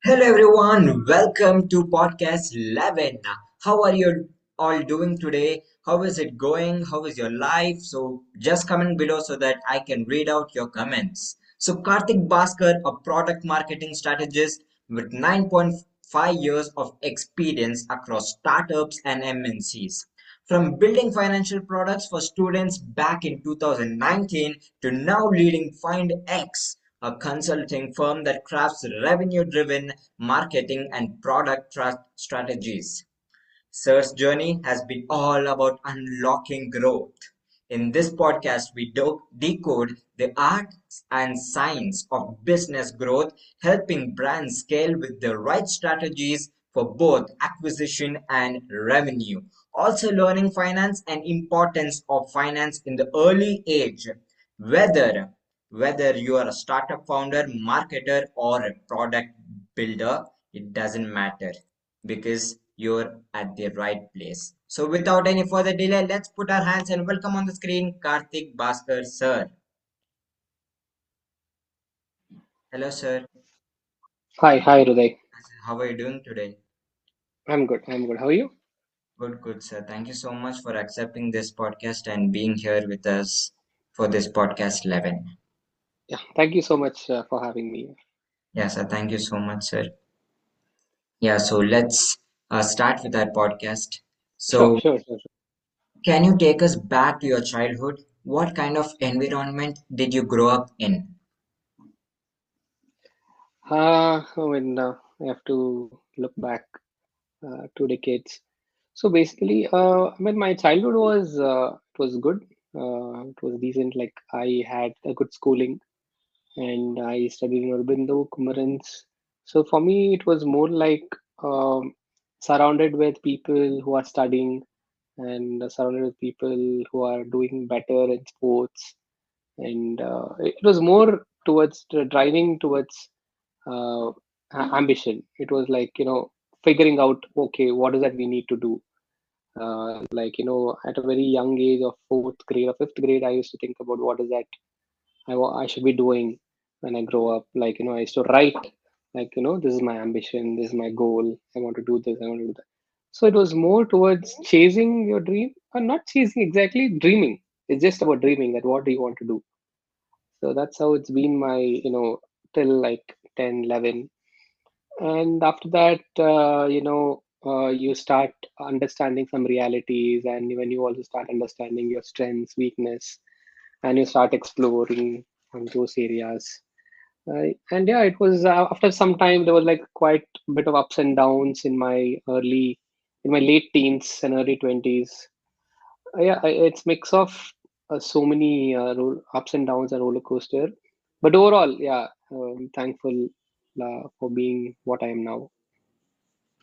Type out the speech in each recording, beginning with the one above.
Hello everyone, welcome to podcast 11. How are you all doing today? How is it going? How is your life? So just comment below so that I can read out your comments. So Karthik Bhaskar, a product marketing strategist with 9.5 years of experience across startups and MNCs. From building financial products for students back in 2019 to now leading FindX, a consulting firm that crafts revenue-driven marketing and product strategies. Sir's journey has been all about unlocking growth. In this podcast, we decode the art and science of business growth, helping brands scale with the right strategies for both acquisition and revenue. Also learning finance and importance of finance in the early age, whether whether you are a startup founder, marketer, or a product builder, it doesn't matter because you're at the right place. So without any further delay, let's put our hands and welcome on the screen Karthik Bhaskar sir. Hello sir. Hi, Hrudai. How are you doing today? I'm good. I'm good. How are you? Good sir. Thank you so much for accepting this podcast and being here with us for this podcast 11. Yeah, thank you so much for having me. Yeah, sir. Thank you so much, sir. Yeah, so let's start with our podcast. Sure, So, sure, sure, sure. can you take us back to your childhood? What kind of environment did you grow up in? I have to look back 2 decades. So basically, my childhood was good. It was decent. Like I had a good schooling, and I studied in Urbindo, Kumarans. So for me, it was more like um, surrounded with people who are studying and surrounded with people who are doing better in sports. And it was more towards driving towards uh, ambition. It was like, figuring out, okay, what is that we need to do? At a very young age of fourth grade or fifth grade, I used to think about what is that I should be doing when I grow up. I used to write, this is my ambition, this is my goal. I want to do this, I want to do that. So it was more towards chasing your dream, or not chasing exactly, dreaming. It's just about dreaming that what do you want to do. So that's how it's been till like 10, 11. And after that, you start understanding some realities, and when you also start understanding your strengths, weakness, and you start exploring on those areas. And yeah, it was after some time there was like quite a bit of ups and downs in my late teens and early 20s. It's mix of so many ups and downs and roller coaster. But overall, yeah, I'm thankful for being what I am now.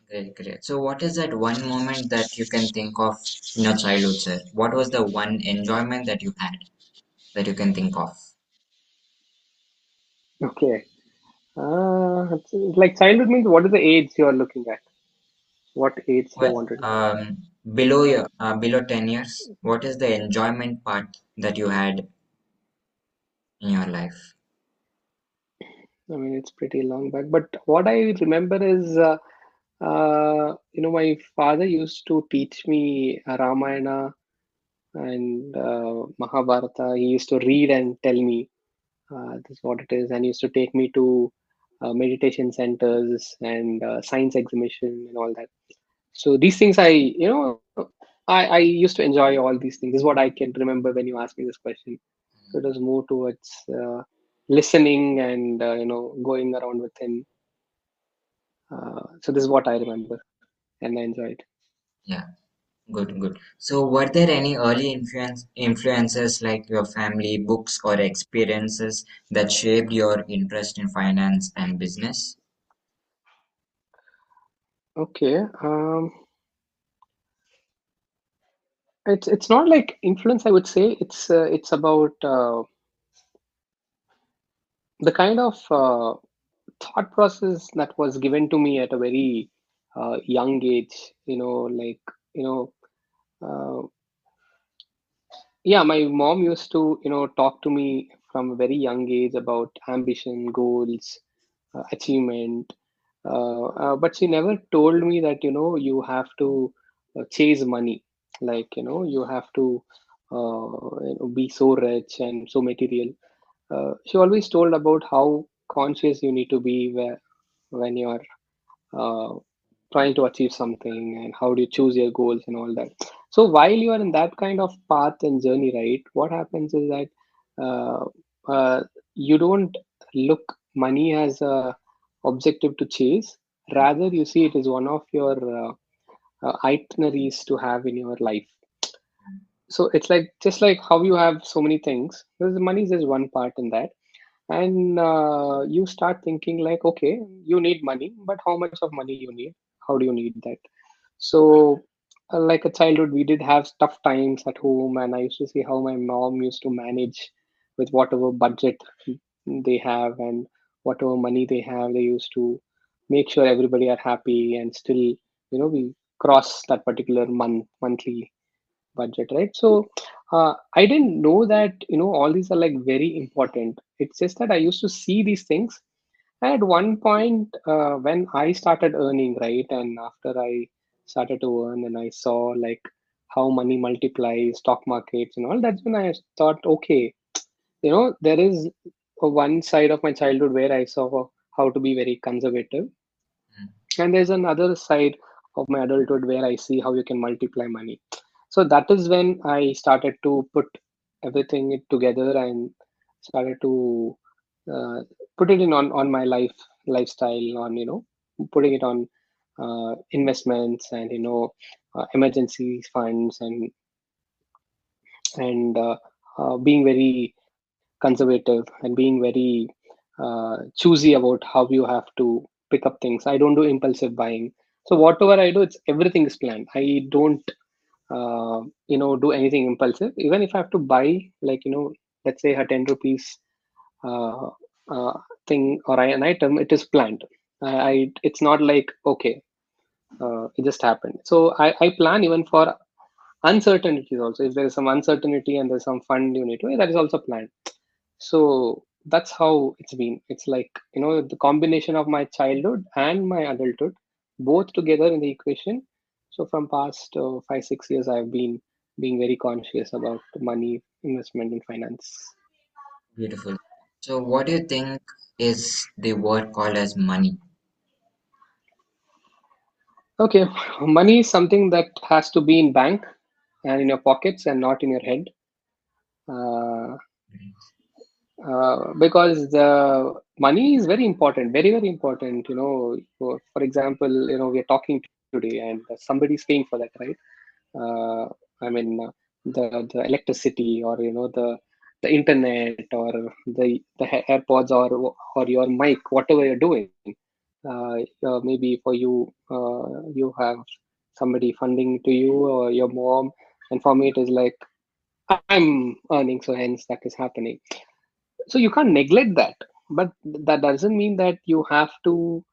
Great, great. So, what is that one moment that you can think of in your childhood, sir? What was the one enjoyment that you had that you can think of? Okay. It's like childhood means what is the age you are looking at? What age you Well, wanted? below 10 years, what is the enjoyment part that you had in your life? I mean, it's pretty long back. But what I remember is, my father used to teach me Ramayana and Mahabharata. He used to read and tell me this is what it is, and he used to take me to meditation centers and science exhibition and all that. So these things, I used to enjoy all these things. This is what I can remember when you ask me this question. So it was more towards listening and going around with him. So this is what I remember, and I enjoyed. Yeah, good, good. So, were there any early influences like your family, books, or experiences that shaped your interest in finance and business? Okay, it's not like influence. I would say it's about the kind of thought process that was given to me at a very young age. You know. Uh, Yeah, my mom used to, talk to me from a very young age about ambition, goals, achievement. But she never told me that you have to chase money, like you have to be so rich and so material. She always told about how conscious you need to be when you're uh, trying to achieve something, and how do you choose your goals and all that. So while you are in that kind of path and journey, right, what happens is that uh, uh, you don't look money as a objective to chase. Rather, you see it is one of your itineraries to have in your life. So it's like just like how you have so many things, because money is just one part in that. And you start thinking like, okay, you need money, but how much of money you need, how do you need that? So like a childhood, we did have tough times at home, and I used to see how my mom used to manage with whatever budget they have, and whatever money they have, they used to make sure everybody are happy, and still we cross that particular monthly budget, right? So I didn't know that all these are like very important. It's just that I used to see these things. At one point, when I started earning, right, and after I started to earn, and I saw like how money multiplies, stock markets and all, that's when I thought, okay, there is a one side of my childhood where I saw how to be very conservative, mm, and there's another side of my adulthood where I see how you can multiply money. So that is when I started to put everything together, and started to uh, put it in on my lifestyle, on putting it on investments, and emergency funds, and being very conservative, and being very choosy about how you have to pick up things. I don't do impulsive buying. So whatever I do, it's everything is planned. I don't do anything impulsive. Even if I have to buy, like let's say a 10 rupees uh, uh, thing or an item, it is planned. It's not like, okay, it just happened. So I plan even for uncertainties also. If there is some uncertainty and there's some fund you need to, that is also planned. So that's how it's been. It's like the combination of my childhood and my adulthood both together in the equation. So from past 5 6 years, I've been being very conscious about money, investment, and finance. beautiful. So, what do you think is the word called as money? Okay, money is something that has to be in bank and in your pockets and not in your head. Uh, because the money is very important, very very important. For example, we're talking today, and somebody's paying for that, right? uh, I mean, the electricity, or the internet, or the AirPods, or your mic, whatever you're doing. Maybe for you, you have somebody funding to you, or your mom, and for me it is like I'm earning, so hence that is happening. So you can't neglect that, but that doesn't mean that you have to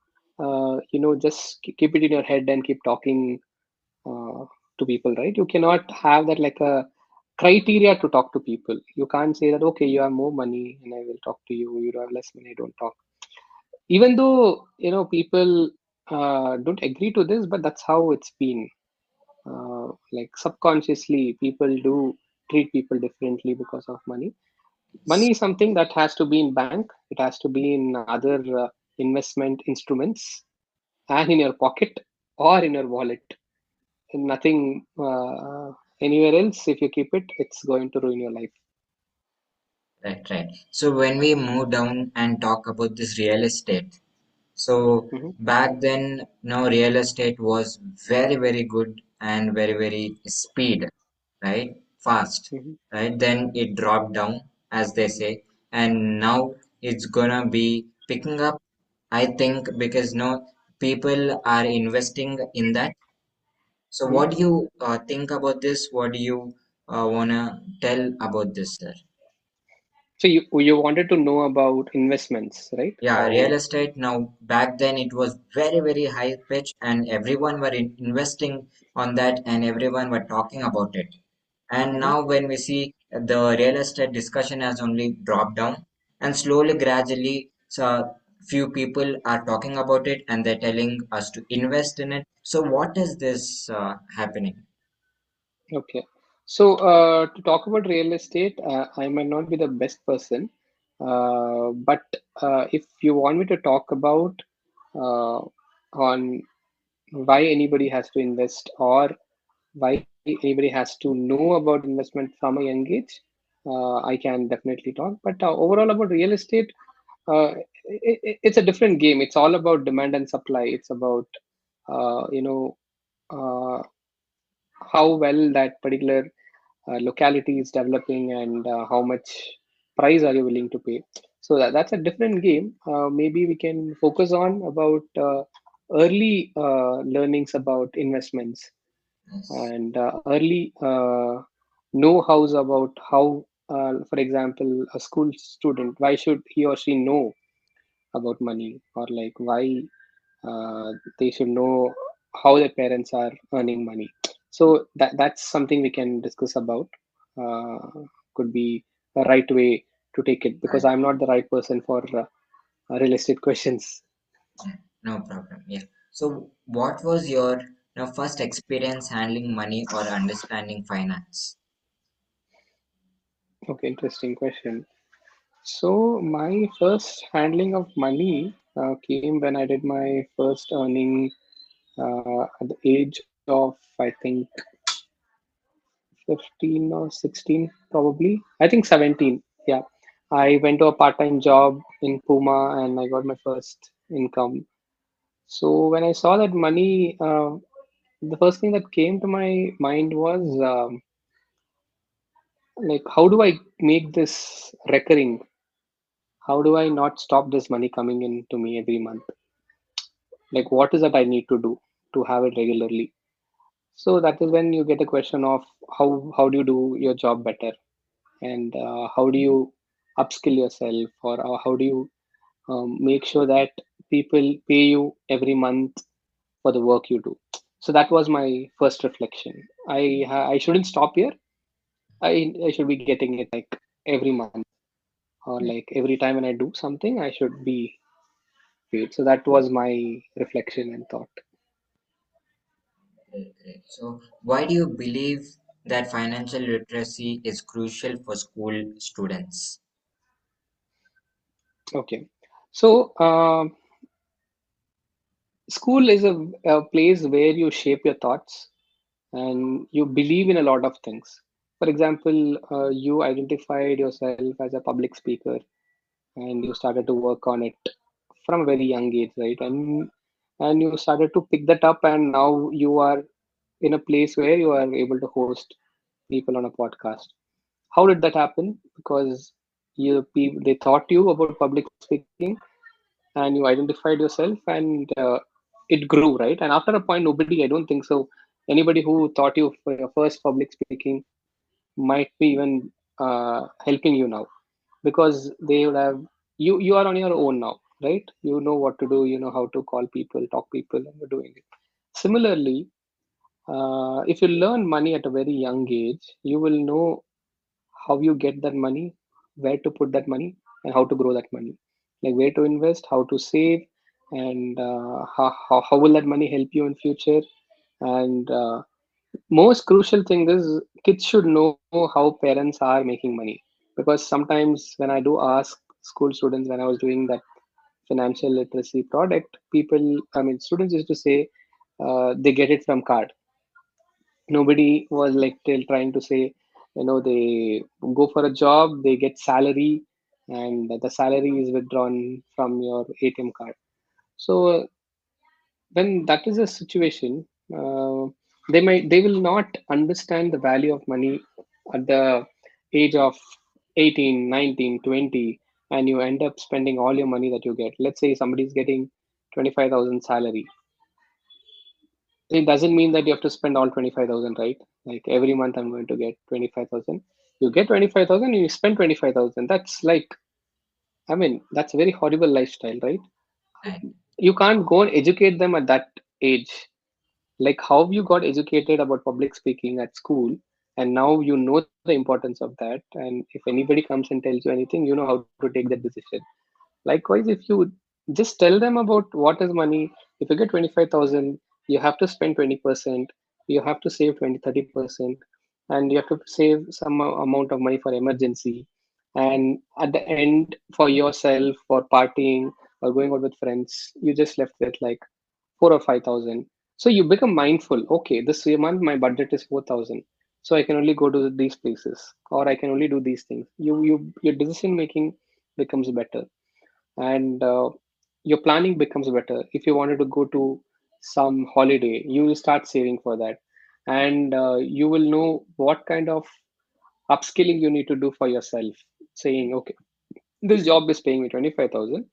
just keep it in your head and keep talking uh, to people, right? You cannot have that like a criteria to talk to people. You can't say that, okay, you have more money and I will talk to you, you have less money, I don't talk. Even though people don't agree to this, but that's how it's been. Like subconsciously people do treat people differently because of money. Money is something that has to be in bank, it has to be in other investment instruments, and in your pocket or in your wallet. Nothing anywhere else. If you keep it, it's going to ruin your life. Right, right. So, when we move down and talk about this real estate, so Hmm. back then, no, real estate was very, very good and very, very speed, right? Fast, Hmm. right? Then it dropped down, as they say, and now it's gonna be picking up, I think, because no people are investing in that. So, Hmm. what do you think about this? What do you wanna tell about this, sir? So you wanted to know about investments, right? Yeah, real How? estate now back then it was very very high pitch and everyone were investing on that and everyone were talking about it. And Hmm. now when we see the real estate discussion has only dropped down and slowly gradually so few people are talking about it and they're telling us to invest in it. So what is this happening? Okay. So, to talk about real estate, I might not be the best person, but if you want me to talk about uh, on why anybody has to invest or why anybody has to know about investment from a young age, I can definitely talk. But overall, about real estate, it's a different game. It's all about demand and supply. It's about uh, you know uh, how well that particular locality is developing and how much price are you willing to pay. So that's a different game. Maybe we can focus on about early learnings about investments Yes. and early know-hows about how, for example, a school student, why should he or she know about money, or like why they should know how their parents are earning money. So that's something we can discuss about. Could be a right way to take it, because Right. I'm not the right person for real estate questions. Yeah, no problem. Yeah. So what was your first experience handling money or understanding finance? Okay, interesting question. So my first handling of money came when I did my first earning at the age of, I think, 15 or 16, probably. I think 17. Yeah. I went to a part-time job in Puma and I got my first income. So when I saw that money, the first thing that came to my mind was like, how do I make this recurring? How do I not stop this money coming in to me every month? Like, what is that I need to do to have it regularly? So that is when you get a question of how do you do your job better, and how do you upskill yourself, or how do you make sure that people pay you every month for the work you do. So that was my first reflection. I shouldn't stop here. I should be getting it like every month, or Right. like every time when I do something I should be paid. So that was my reflection and thought. Great, great. So why do you believe that financial literacy is crucial for school students? Okay. So school is a place where you shape your thoughts and you believe in a lot of things. For example, you identified yourself as a public speaker and you started to work on it from a very young age, right? And you started to pick that up, and now you are in a place where you are able to host people on a podcast. How did that happen? Because they taught you about public speaking, and you identified yourself, and it grew, right? And after a point, nobody, I don't think so, anybody who taught you for your first public speaking might be even helping you now, because they would have, you are on your own now, right? You know what to do, you know how to call people, talk people, and you're doing it. Similarly, if you learn money at a very young age, you will know how you get that money, where to put that money, and how to grow that money. Like where to invest, how to save, and how will that money help you in future. And most crucial thing is kids should know how parents are making money. Because sometimes when I do ask school students, when I was doing that financial literacy product, people, I mean, students used to say they get it from card. Nobody was like till trying to say, they go for a job, they get salary, and the salary is withdrawn from your ATM card. So when that is a situation, they will not understand the value of money at the age of 18, 19, 20, and you end up spending all your money that you get. Let's say somebody is getting 25,000 salary. It doesn't mean that you have to spend all 25,000, right? Like every month I'm going to get 25,000. You get 25,000, you spend 25,000. That's like, I mean, that's a very horrible lifestyle, right? Right. You can't go and educate them at that age. Like how you got educated about public speaking at school, and now you know the importance of that. And if anybody comes and tells you anything, you know how to take that decision. Likewise, if you Just tell them about what is money. If you get 25,000, you have to spend 20%, you have to save 20-30%, and you have to save some amount of money for emergency. And at the end, for yourself, for partying or going out with friends, you just left with like 4 or 5,000. So you become mindful. Okay, this month my budget is 4,000, so I can only go to these places, or I can only do these things. Your decision making becomes better, and your planning becomes better. If you wanted to go to some holiday, you will start saving for that, and you will know what kind of upskilling you need to do for yourself. Saying, okay, this job is paying me 25,000.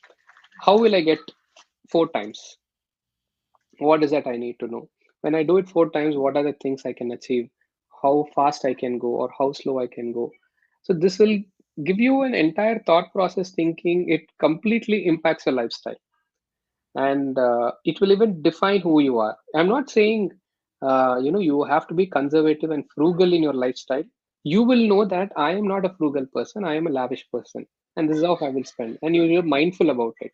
How will I get 4 times? What is that I need to know? When I do it 4 times, what are the things I can achieve? How fast I can go or how slow I can go? So this will give you an entire thought process thinking. It completely impacts your lifestyle, and it will even define who you are. I'm not saying you have to be conservative and frugal in your lifestyle. You will know that I am not a frugal person, I am a lavish person, and this is how I will spend, and you're mindful about it.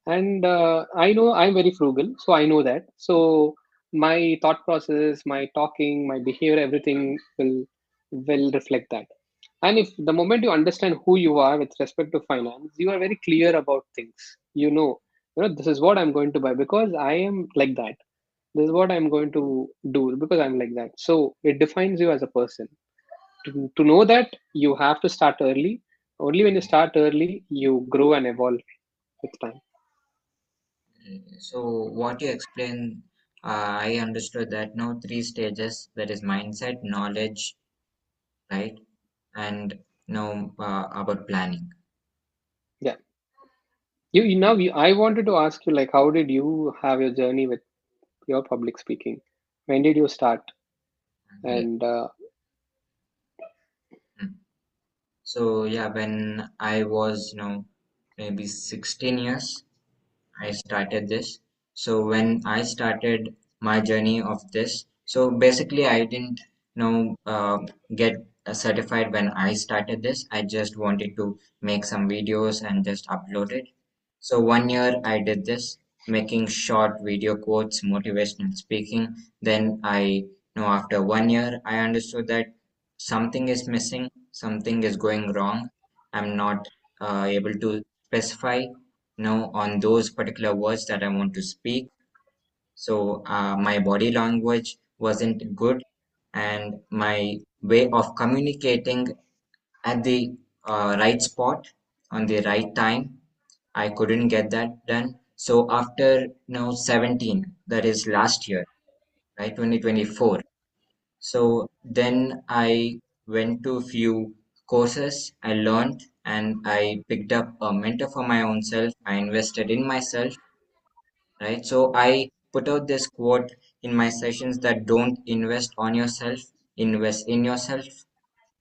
And I know I'm very frugal, so I know that. So my thought process, my talking, my behavior, everything will reflect that. And if the moment you understand who you are with respect to finance, you are very clear about things. This is what I'm going to buy because I am like that. This is what I'm going to do because I'm like that. So it defines you as a person. To know that, you have to start early. Only when you start early, you grow and evolve with time. So what you explained, I understood that now three stages, that is mindset, knowledge, right? And now about planning. Yeah. I wanted to ask you, like, how did you have your journey with your public speaking? When did you start? Yeah. And Mm. So yeah, when I was, maybe 16 years, I started this. So when I started my journey of this, so basically I didn't get certified when I started this. I just wanted to make some videos and just upload it. So 1 year I did this, making short video quotes, motivational speaking. Then after 1 year, I understood that something is missing, something is going wrong. I'm not able to specify on those particular words that I want to speak. So my body language wasn't good, and my way of communicating at the right spot on the right time, I couldn't get that done. So after 17, that is last year, right, 2024. So then I went to few courses, I learned, and I picked up a mentor for my own self. I invested in myself, right? So I put out this quote in my sessions that don't invest on yourself, invest in yourself,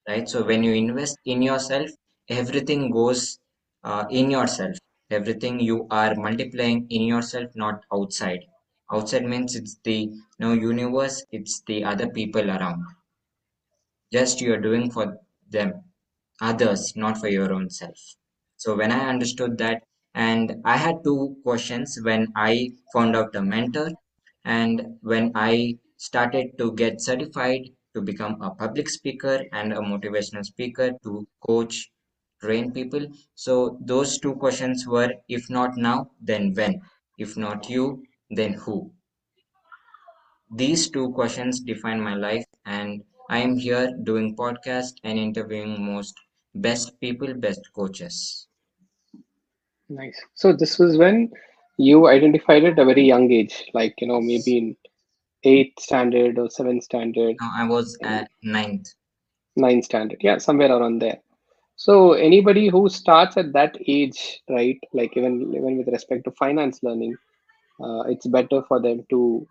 right? So when you invest in yourself, everything goes in yourself. Everything you are multiplying in yourself, not outside. Outside means it's the universe, it's the other people around. Just you're doing for them, others, not for your own self. So when I understood that, and I had two questions when I found out a mentor, and when I started to get certified to become a public speaker and a motivational speaker to coach, train people. So those two questions were, if not now, then when? If not you, then who? These two questions define my life, and I am here doing podcast and interviewing most best people, best coaches. nice. So this was when you identified at a very young age, like maybe in eighth standard or seventh standard, Now I was and at ninth. ninth standard. Yeah, somewhere around there. So anybody who starts at that age, right? Like even with respect to finance learning, it's better for them to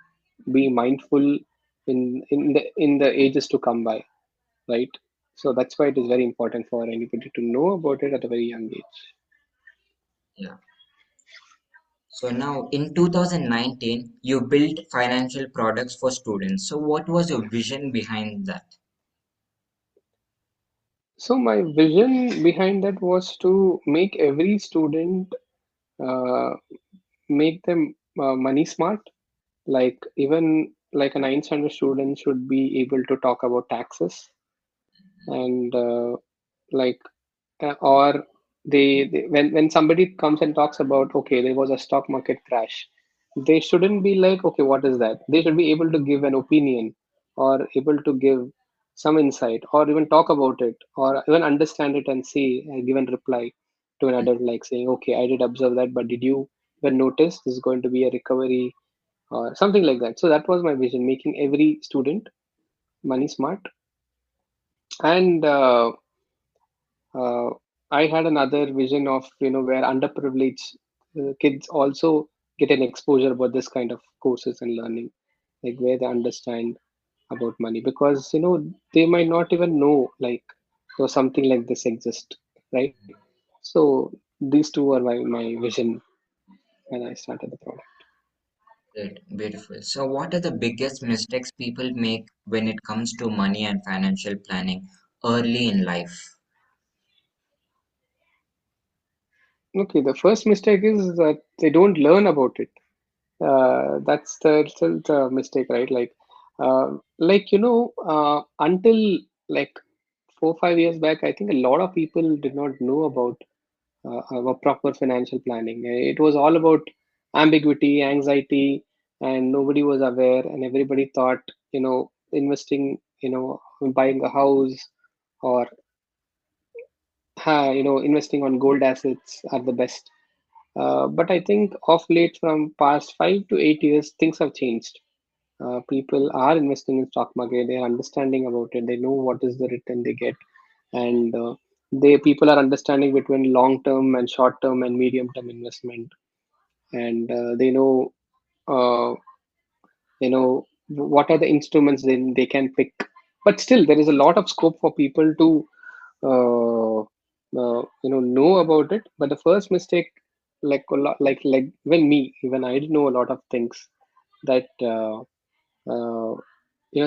be mindful in the ages to come by, right? So that's why it is very important for anybody to know about it at a very young age. Yeah. So now in 2019, you built financial products for students. So what was your vision behind that? So my vision behind that was to make every student uh, make them money smart. Like even like a ninth standard student should be able to talk about taxes and like or they when somebody comes and talks about, okay, there was a stock market crash, they shouldn't be like, okay, what is that? They should be able to give an opinion or able to give some insight or even talk about it or even understand it and say give a reply to an adult, like saying, okay, I did observe that, but did you even notice this is going to be a recovery or something like that. So that was my vision, making every student money smart. And uh, I had another vision of, where underprivileged kids also get an exposure about this kind of courses and learning, like where they understand about money, because they might not even know like so something like this exists, right? So these two are my vision when I started the product. Great, beautiful. So, what are the biggest mistakes people make when it comes to money and financial planning early in life? Okay, the first mistake is that they don't learn about it. That's the mistake, right? Until like 4 5 years back, I think a lot of people did not know about a proper financial planning. It was all about ambiguity, anxiety, and nobody was aware, and everybody thought, investing, buying a house or investing on gold assets are the best. But I think of late, from past 5 to 8 years, things have changed. People are investing in stock market. They are understanding about it. They know what is the return they get, and they people are understanding between long term and short term and medium term investment, and they uh, what are the instruments they can pick. But still, there is a lot of scope for people to know about it. But the first mistake, like a lot, like when I didn't know a lot of things, that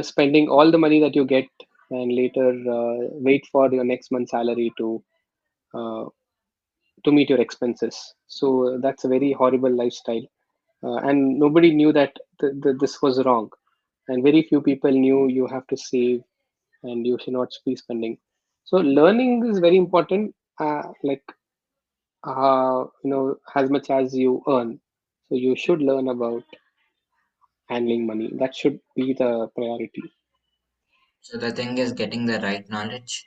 spending all the money that you get and later wait for your next month's salary uh, to meet your expenses. So that's a very horrible lifestyle, and nobody knew that this was wrong, and very few people knew you have to save and you should not be spending. So learning is very important. As much as you earn, so you should learn about handling money. That should be the priority. So, the thing is getting the right knowledge.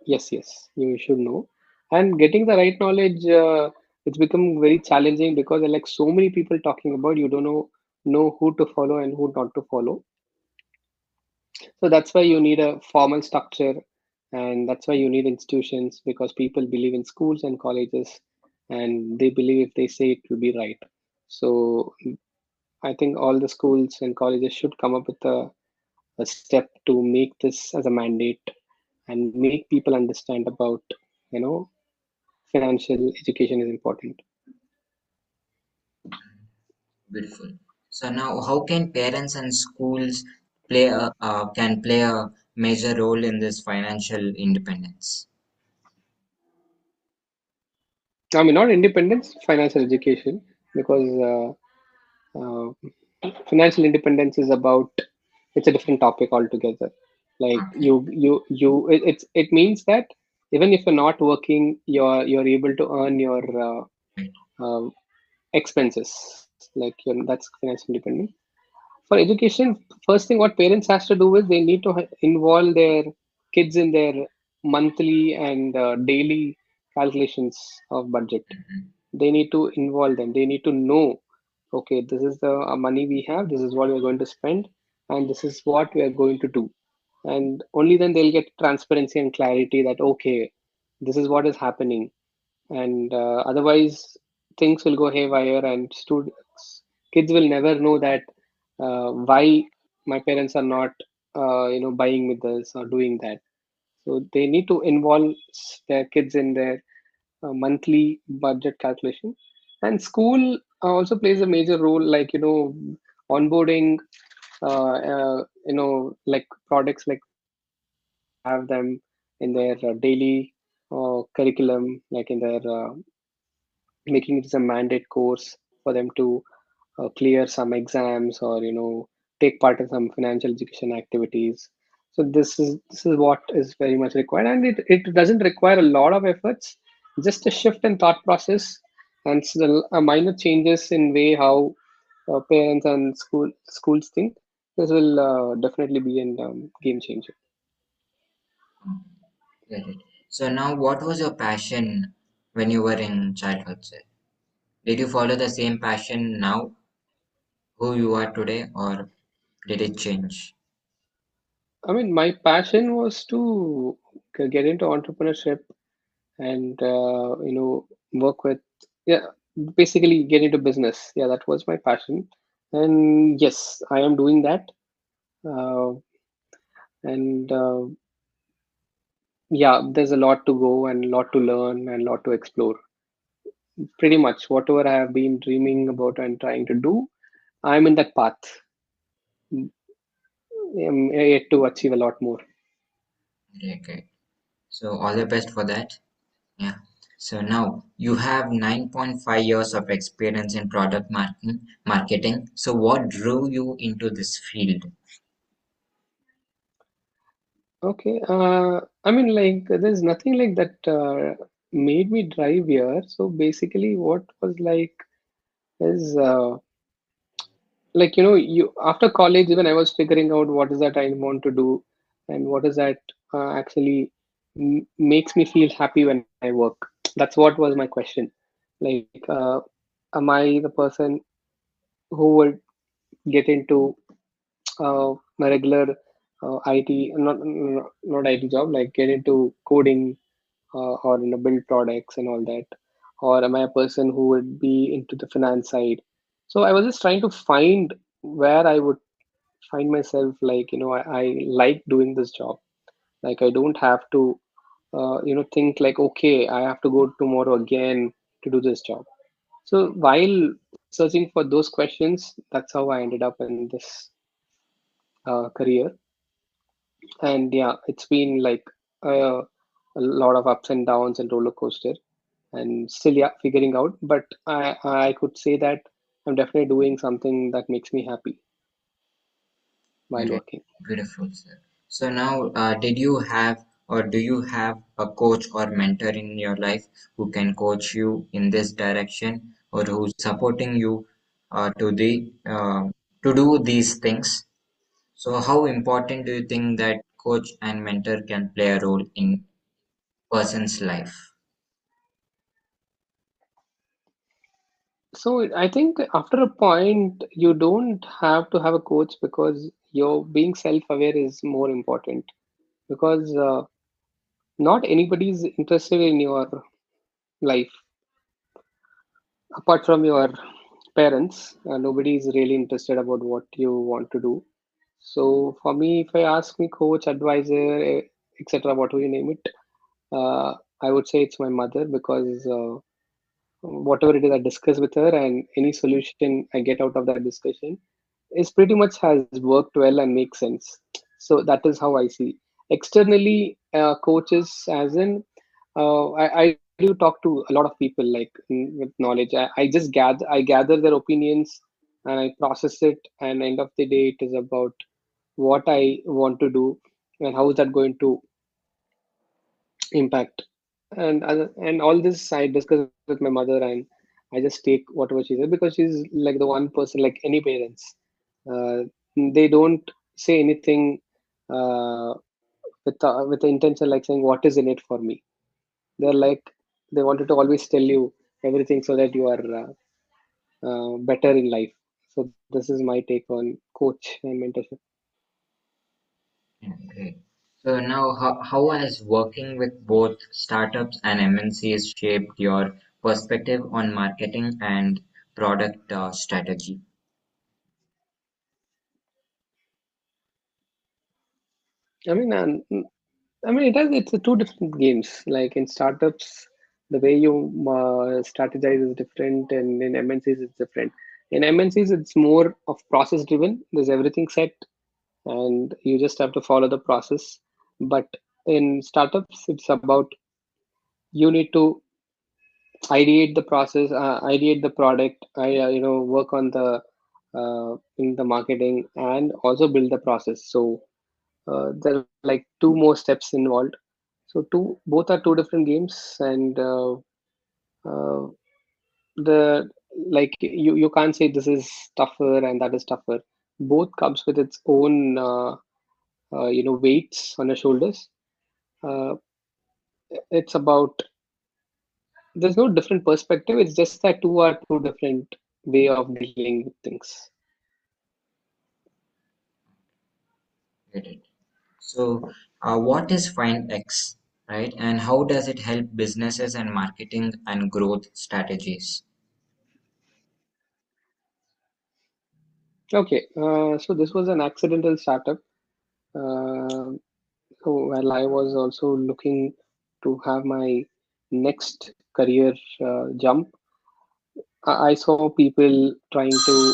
Yes, yes, you should know. And getting the right knowledge, it's become very challenging because there are like so many people talking about, you don't know who to follow and who not to follow. So that's why you need a formal structure, and that's why you need institutions, because people believe in schools and colleges, and they believe if they say it will be right. So I think all the schools and colleges should come up with a step to make this as a mandate and make people understand about, you know, financial education is important. Beautiful. So now, how can parents and schools play a major role in this financial independence? I mean, not independence, financial education, because uh, financial independence is about, it's a different topic altogether. Like Okay. it means that even if you're not working, you're able to earn your Right. uh, expenses. That's financial independence. For education, first thing what parents has to do is they need to involve their kids in their monthly and daily calculations of budget. They need to involve them. They need to know, okay, this is the money we have, this is what we're going to spend, and this is what we are going to do. And only then they'll get transparency and clarity that, okay, this is what is happening. And otherwise things will go haywire, and students kids will never know that why my parents are not buying with us or doing that. So they need to involve their kids in their monthly budget calculation. And school also plays a major role, like onboarding like products like financial products, have them in their daily curriculum, like in their making it as a mandate course for them to clear some exams, or take part in some financial education activities. So this is what is very much required, and it doesn't require a lot of efforts, just a shift in thought process, and minor changes in way how parents and schools think. This will definitely be a game changer. Get it. So now, what was your passion when you were in childhood, sir? Did you follow the same passion now, who you are today, or did it change? I mean, my passion was to get into entrepreneurship and work with, yeah, basically get into business. Yeah, that was my passion, and yes, I am doing that. And yeah, there's a lot to go and a lot to learn and a lot to explore. Pretty much whatever I have been dreaming about and trying to do, I'm in that path. I'm yet to achieve a lot more. Great, great. So all the best for that. Yeah. So now you have 9.5 years of experience in product marketing. So what drew you into this field? Okay. I mean, like, there's nothing like that made me drive here. So basically, what was like is like, you after college, even I was figuring out what is that I want to do, and what is that actually makes me feel happy when I work. That's what was my question. Like, am I the person who would get into my regular IT, not IT job, like get into coding, or build products and all that, or am I a person who would be into the finance side? So I was just trying to find where I would find myself, like, I like doing this job. Like, I don't have to think like, okay, I have to go tomorrow again to do this job. So while searching for those questions, that's how I ended up in this career. And yeah, it's been like a lot of ups and downs and roller coaster, and still, yeah, figuring out. But I could say that I'm definitely doing something that makes me happy while Great, working. beautiful, sir. So now, did you have or do you have a coach or mentor in your life who can coach you in this direction or who's supporting you to do these things? So how important do you think that coach and mentor can play a role in person's life? So I think after a point, you don't have to have a coach, because your being self-aware is more important. Because not anybody is interested in your life apart from your parents. Nobody is really interested about what you want to do. So for me, if I ask me coach, advisor, etc., what do you name it, I would say it's my mother, because whatever it is I discuss with her, and any solution I get out of that discussion is pretty much has worked well and makes sense. So that is how I see. Externally, coaches, as in, I do talk to a lot of people, like, with knowledge. I gather their opinions, and I process it, and end of the day, it is about what I want to do, and how is that going to impact. And all this I discuss with my mother, and I just take whatever she says, because she's like the one person, like any parents, uh, they don't say anything uh, with the intention, like saying what is in it for me. They're like, they wanted to always tell you everything so that you are better in life. So this is my take on coach and mentorship. Yeah, great. So now, how has working with both startups and MNCs shaped your perspective on marketing and product strategy? I mean, it has, it's two different games. Like in startups, the way you strategize is different, and in MNCs it's different. In MNCs, it's more of process driven. There's everything set, and you just have to follow the process. But in startups, it's about, you need to ideate the process, ideate the product, I work on the in the marketing and also build the process. So there are like two more steps involved. So both are two different games, and uh, the like you can't say this is tougher and that is tougher. Both comes with its own weights on your shoulders. Uh, it's about there's no different perspective. It's just that two are two different way of dealing with things. Get it. So, what is FindX, right? And how does it help businesses and marketing and growth strategies? Okay, so this was an accidental startup. Uh, so while I was also looking to have my next career jump, I saw people trying to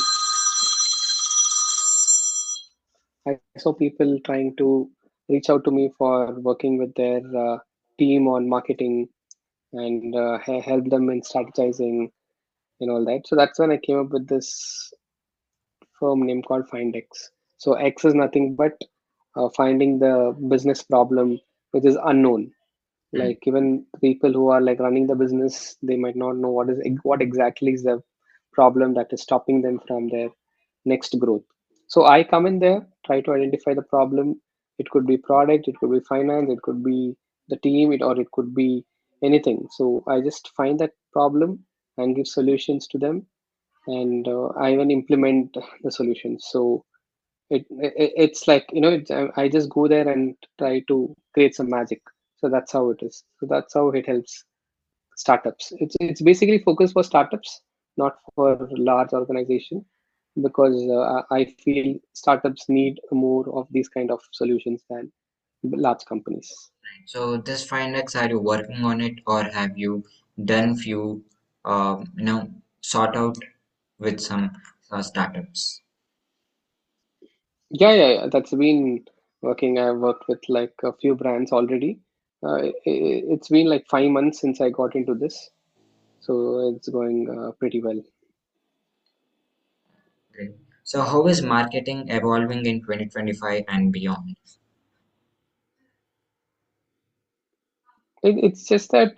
I saw people trying to reach out to me for working with their team on marketing and help them in strategizing and all that. So that's when I came up with this firm name called FindX. So X is nothing but finding the business problem which is unknown. Hmm. Like even people who are like running the business, they might not know what exactly is the problem that is stopping them from their next growth. So I come in there, try to identify the problem. It could be product, it could be finance, it could be the team, or it could be anything. So I just find that problem and give solutions to them, and I even implement the solutions. So it's like I just go there and try to create some magic. So that's how it is. So that's how it helps startups. It's basically focused for startups, not for large organization, because I feel startups need more of these kind of solutions than large companies. So, this FindX, are you working on it, or have you done few, sort out with some startups? Yeah. That's been working. I've worked with like a few brands already. It's been like 5 months since I got into this, so it's going pretty well. Great. So, how is marketing evolving in 2025 and beyond? It's just that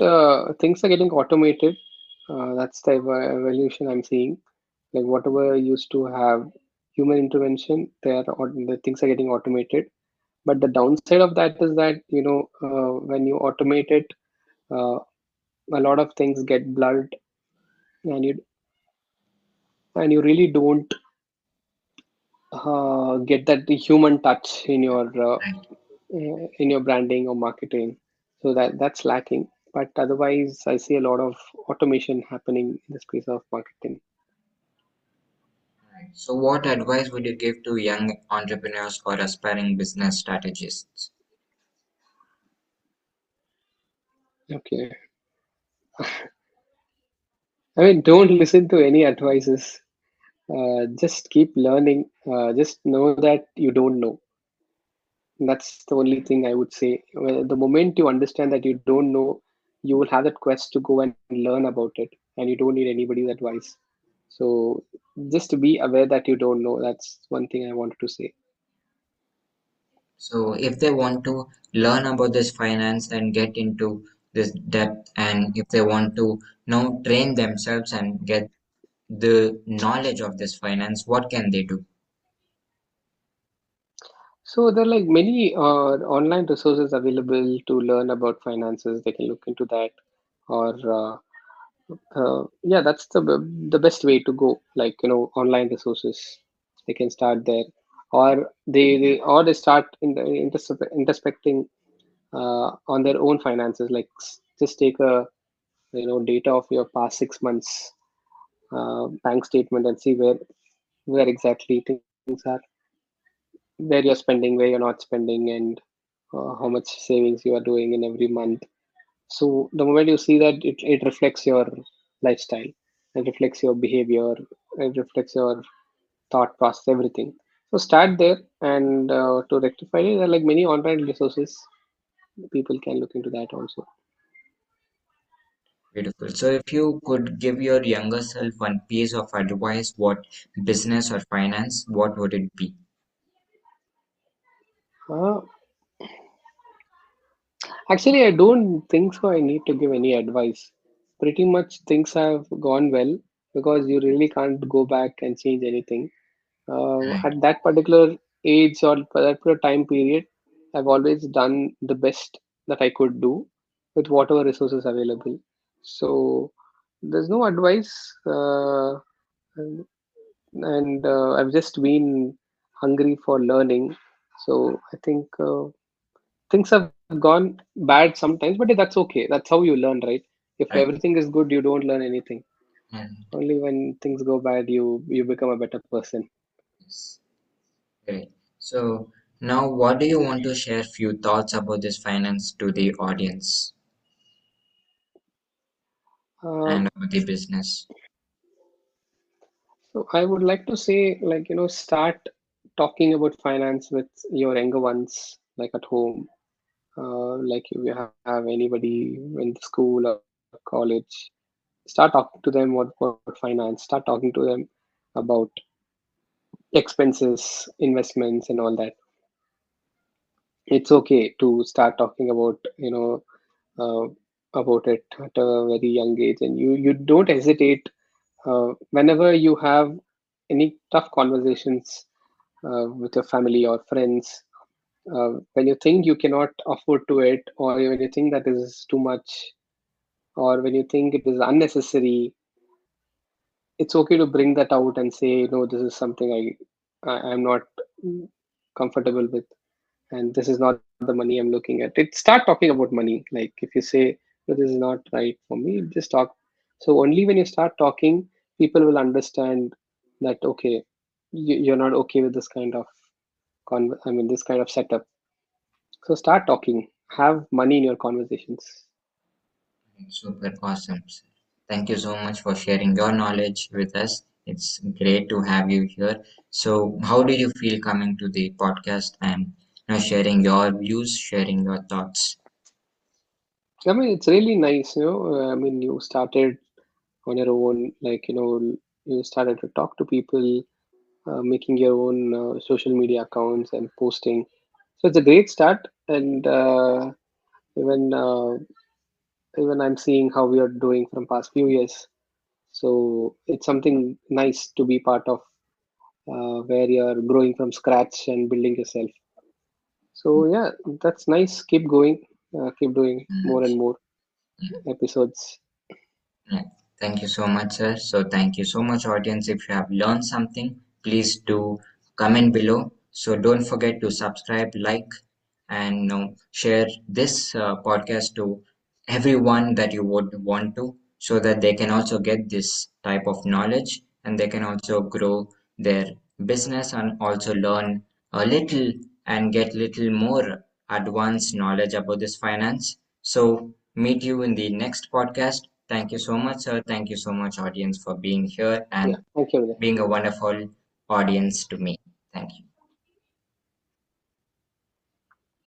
things are getting automated. That's the evolution I'm seeing. Like whatever used to have human intervention, the things are getting automated. But the downside of that is that when you automate it, uh, a lot of things get blurred, and you really don't get that the human touch Right. in your branding or marketing. So that's lacking. But otherwise, I see a lot of automation happening in the space of marketing. Right. So, what advice would you give to young entrepreneurs or aspiring business strategists? Okay, I mean, don't listen to any advices. Just keep learning. Just know that you don't know. That's the only thing I would say. Well, the moment you understand that you don't know, you will have that quest to go and learn about it, and you don't need anybody's advice. So just to be aware that you don't know. That's one thing I wanted to say. So, if they want to learn about this finance and get into this depth, and if they want to train themselves and get the knowledge of this finance, what can they do? So there are like many online resources available to learn about finances. They can look into that, or yeah, that's the best way to go. Like online resources, they can start there, or they start in the introspecting on their own finances. Like just take a data of your past 6 months bank statement and see where exactly things are, where you're spending, where you're not spending, and how much savings you are doing in every month. So the moment you see that, it reflects your lifestyle, it reflects your behavior, it reflects your thought process, everything. So start there, and to rectify it, there are like many online resources. People can look into that also. Beautiful. So, if you could give your younger self one piece of advice, what business or finance, what would it be? Uh, Actually, I don't think so. I need to give any advice. Pretty much things have gone well because you really can't go back and change anything. Right, At that particular age or for that particular time period, I've always done the best that I could do with whatever resources available. So there's no advice, and I've just been hungry for learning. So I think things have gone bad sometimes, but that's okay. That's how you learn, right? If right. everything is good, you don't learn anything. And Only when things go bad, you become a better person. yes, great. So, now what do you want to share few thoughts about this finance to the audience Uh, and about the business? so I would like to say, like, start talking about finance with your younger ones, like at home. Like if you have anybody in the school or college, start talking to them about finance. Start talking to them about expenses, investments, and all that. It's okay to start talking about uh, about it at a very young age, and you don't hesitate whenever you have any tough conversations with your family or friends. When you think you cannot afford to it, or when you think that is too much, or when you think it is unnecessary, it's okay to bring that out and say, no, this is something I'm not comfortable with, and this is not the money I'm looking at. It start talking about money. Like if you say, "No, this is not right for me," just talk. So only when you start talking, people will understand that okay, you're not okay with this kind of this kind of setup. So start talking. Have money in your conversations. Super awesome. Sir. Thank you so much for sharing your knowledge with us. It's great to have you here. So, how did you feel coming to the podcast and sharing your views, sharing your thoughts? I mean, it's really nice, I mean, you started on your own, like, you started to talk to people, making your own social media accounts and posting. So it's a great start, and even even I'm seeing how we are doing from past few years. So it's something nice to be part of, where you're growing from scratch and building yourself. So yeah, that's nice. Keep going. Keep doing more and Mm, more episodes. yeah. Thank you so much, sir. So, thank you so much, audience. If you have learned something, please do comment below. So, don't forget to subscribe, like, and share this podcast to everyone that you would want to, so that they can also get this type of knowledge and they can also grow their business and also learn a little and get little more advanced knowledge about this finance. So, meet you in the next podcast. Thank you so much, sir. Thank you so much, audience, for being here Yeah, and thank you. being a wonderful audience to me. Thank you.